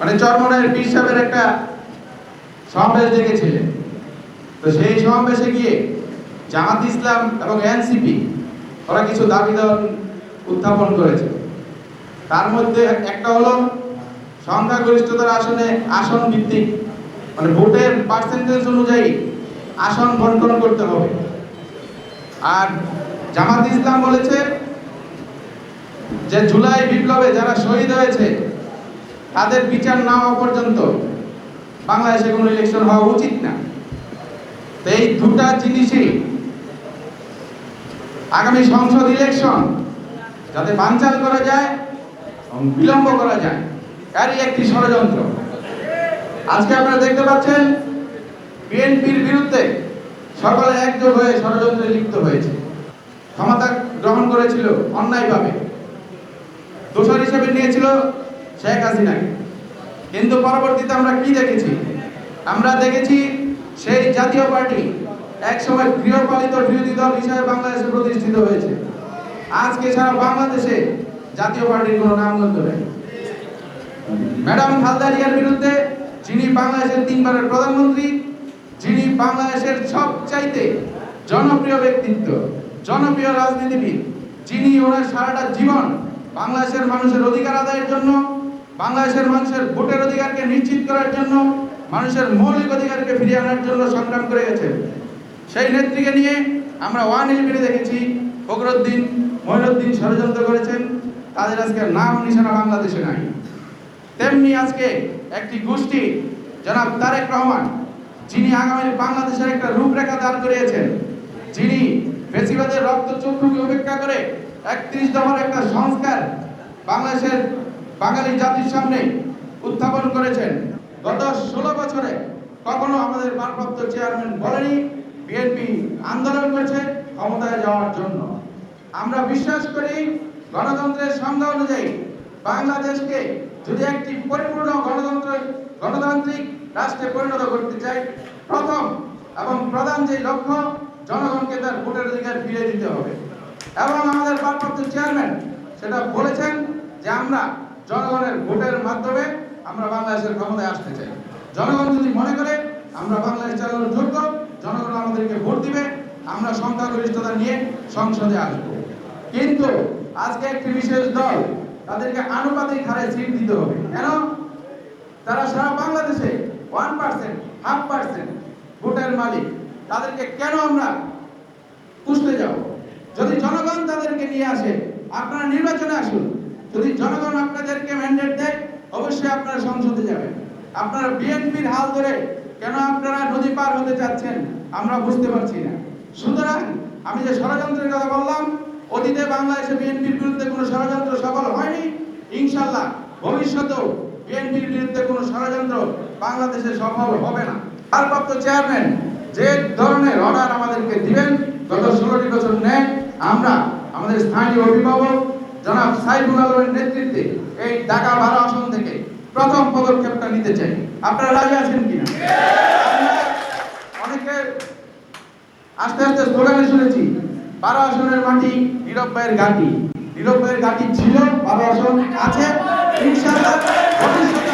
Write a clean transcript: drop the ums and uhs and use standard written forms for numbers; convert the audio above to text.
মানে চরমনায়ের পীর সাহেবের একটা সমাবেশ ডেকেছিলেন। তো সেই সমাবেশে গিয়ে জামাত ইসলাম এবং এনসিপি ওরা কিছু দাবি দাওয়া উত্থাপন করেছে। তার মধ্যে একটা হলো সংখ্যাগরিষ্ঠতার আসনে আসন ভিত্তিক, মানে ভোটের পার্সেন্টেজ অনুযায়ী আসন বন্টন করতে হবে। আর জামাত ইসলাম বলেছে যে জুলাই বিপ্লবে যারা শহীদ হয়েছে তাদের বিচার না হওয়া পর্যন্ত বাংলাদেশে কোনো ইলেকশন হওয়া উচিত না। তো এই দুটা জিনিসই আগামী সংসদ ইলেকশন যাতে বানচাল করা যায় এবং বিলম্ব করা যায়, এরই একটি ষড়যন্ত্র। আজকে আপনারা দেখতে পাচ্ছেন বিএনপির বিরুদ্ধে সকলে একযোগ হয়ে ষড়যন্ত্রে লিপ্ত হয়েছে। ক্ষমতা গ্রহণ করেছিল অন্যায়ভাবে, দোষর হিসেবে নিয়েছিল শেখ হাসিনাকে। কিন্তু পরবর্তীতে আমরা কি দেখেছি? আমরা দেখেছি সেই জাতীয় পার্টি একসময় গৃহপালিত বিরোধী দল হিসেবে বাংলাদেশে প্রতিষ্ঠিত হয়েছে। আজকে সারা বাংলাদেশে জাতীয় পার্টির কোনো নামগন্ধ নেই। ম্যাডাম খালেদা জিয়ার বিরুদ্ধে, যিনি বাংলাদেশের 3 বারের প্রধানমন্ত্রী, যিনি বাংলাদেশের সবচাইতে জনপ্রিয় ব্যক্তিত্ব, জনপ্রিয় রাজনীতিবিদ, যিনি ওনার সারাটা জীবন বাংলাদেশের মানুষের অধিকার আদায়ের জন্য, বাংলাদেশের মানুষের ভোটের অধিকারকে নিশ্চিত করার জন্য, মানুষের মৌলিক অধিকারকে ফিরিয়ে আনার জন্য সংগ্রাম করে গেছেন। সেই নেত্রীকে নিয়ে আমরা 111 দেখেছি ফখরুদ্দিন, মঈনুদ্দিন ষড়যন্ত্র করেছেন। তাদের আজকে নাম নিশানা বাংলাদেশে নাই। তেমনি আজকে একটি গোষ্ঠী জনাব তারেক রহমান, যিনি আগামী বাংলাদেশের একটা রূপরেখা দাঁড় করিয়েছেন, যিনি ফেসিবাদের রক্তচক্ষুকে উপেক্ষা করে 31 দফার একটা সংস্কার বাংলাদেশের বাঙালি জাতির সামনে উত্থাপন করেছেন। গত 16 বছরে কখনো আমাদের ভারপ্রাপ্ত চেয়ারম্যান বলেনি বিএনপি আন্দোলন করেছে ক্ষমতায় যাওয়ার জন্য। আমরা বিশ্বাস করি গণতন্ত্রের সংজ্ঞা অনুযায়ী বাংলাদেশকে যদি একটি পরিপূর্ণ গণতান্ত্রিক রাষ্ট্রে পরিণত করতে চাই, প্রথম এবং প্রধান যে লক্ষ্য, জনগণকে তার ভোটের অধিকার ফিরিয়ে দিতে হবে। এবং আমাদের ভারপ্রাপ্ত চেয়ারম্যান সেটা বলেছেন যে আমরা জনগণের ভোটের মাধ্যমে আমরা বাংলাদেশের ক্ষমতায় আসতে চাই। জনগণ যদি মনে করে আমরা বাংলাদেশ চালানোর যোগ্য, জনগণ আমাদেরকে ভোট দিবে, আমরা সংখ্যাগরিষ্ঠতা নিয়ে সংসদে আসব। কিন্তু আজকে একটি বিশেষ দল, তাদেরকে আনুপাতিক হারে সিট দিতে হবে। কেন? তারা সারা বাংলাদেশে 1%, 0.5% ভোটের মালিক। তাদেরকে কেন আমরা পুষতে যাব? যদি জনগণ তাদেরকে নিয়ে আসে, আপনারা নির্বাচনে আসুন। যদি জনগণ আপনাদেরকে ম্যান্ডেট দেয়, অবশ্যই আপনারা সংসদে যাবেন। আপনারা বিএনপির হাল ধরে কেন আপনারা নদী পার হতে চাচ্ছেন আমরা বুঝতে পারছি না। সুতরাং আমি যে ষড়যন্ত্রের কথা বললাম, অতীতে বাংলাদেশে বিএনপির বিরুদ্ধে কোনো ষড়যন্ত্র সফল হয়নি। ইনশাআল্লাহ ভবিষ্যতেও বিএনপির বিরুদ্ধে কোনো ষড়যন্ত্র বাংলাদেশে সফল হবে না। ভারপ্রাপ্ত চেয়ারম্যান যে ধরনের অর্ডার আমাদেরকে দিবেন, গত 16টি বছর নেয়, আমরা আমাদের স্থানীয় অভিভাবক জনাব সাইফুল আলমের নেতৃত্বে এই ঢাকা 12 আসন থেকে প্রথম পদক্ষেপটা নিতে চাই। আপনারা রাজি আছেন কিনা? অনেকে আস্তে আস্তে স্লোগানে শুনেছি 12 আসনের মাটি নীরব ভাইয়ের ঘাঁটি। নীরব ভাইয়ের ঘাঁটি ছিল, 12 আসন আছে। ইনশাআল্লাহ ভবিষ্যতে